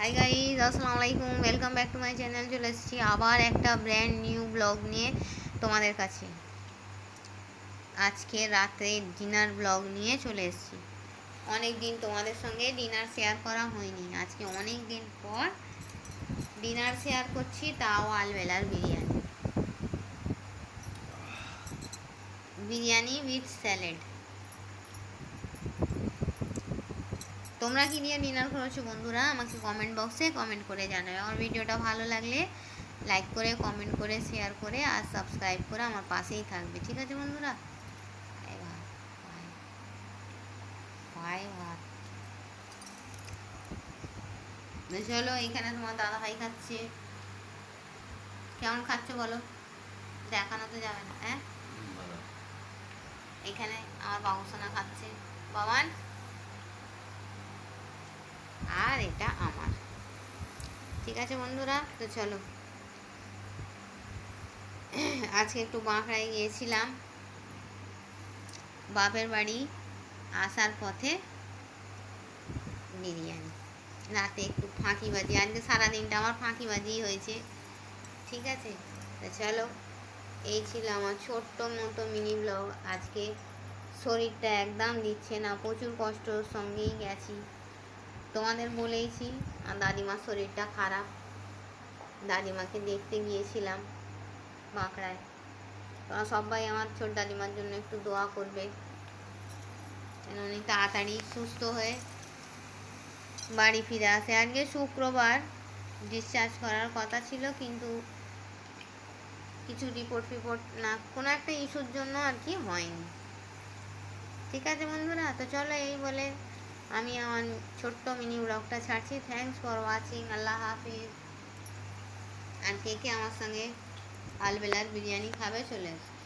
Hi guys, আসসালামু আলাইকুম। Welcome back to my channel. চলে এসেছি আবার একটা ব্র্যান্ড নিউ ব্লগ নিয়ে তোমাদের কাছে। আজকে রাতে ডিনার ব্লগ নিয়ে চলে এসেছি। অনেক দিন তোমাদের সঙ্গে ডিনার শেয়ার করা হয়নি। আজকে অনেক দিন পর ডিনার শেয়ার করছি, তাও আলবেলার বিরিয়ানি। Biryani with salad. তোমরা কি নিয়ে ডিনার করেছো বন্ধুরা? আমাকে কমেন্ট বক্সে কমেন্ট করে জানাবে। আমার ভিডিওটা ভালো লাগলে লাইক করে, কমেন্ট করে, শেয়ার করে আর সাবস্ক্রাইব করে আমার পাশেই থাকবে। ঠিক আছে বন্ধুরা? ভাত চলো, এখানে তোমার দাদা ভাই খাচ্ছে। কেমন খাচ্ছে বলো? দেখানো তো যাবে না। হ্যাঁ, এখানে আমার বাবুসোনা খাচ্ছে, বাবান। আর এটা আমার। ঠিক আছে বন্ধুরা, তো চলো। আজকে একটু বাঁকড়ায় গিয়েছিলাম বাপের বাড়ি। আসার পথে বিরিয়ানি, রাতে একটু ফাঁকিবাজি। আজকে সারাদিনটা আমার ফাঁকিবাজিই হয়েছে। ঠিক আছে, তো চলো, এই ছিল আমার ছোট্ট মতো মিনি ব্লগ। আজকে শরীরটা একদম দিচ্ছে না, প্রচুর কষ্টর সঙ্গেই গেছি। তোমাদের বলেইছি আর দাদিমার শরীরটা খারাপ। দাদিমাকে দেখতে গিয়েছিলাম বাঁকড়ায়। তোমরা সবাই আমার ছোট দাদিমার জন্য একটু দোয়া করবে, যেন উনি তাড়াতাড়ি সুস্থ হয়ে বাড়ি ফিরে আসে। আজকে শুক্রবার, ডিসচার্জ করার কথা ছিল, কিন্তু কিছু রিপোর্ট না, কোনো একটা ইস্যুর জন্য আর কি হয়নি। ঠিক আছে বন্ধুরা, তো চলো, এই বলে আমি আমার ছোট্ট মিনি ব্লগটা ছাড়ছি। Thanks for watching. আল্লাহ হাফিজ। আর কে কে আমার সঙ্গে আলবেলার বিরিয়ানি খাবে চলে আসবে।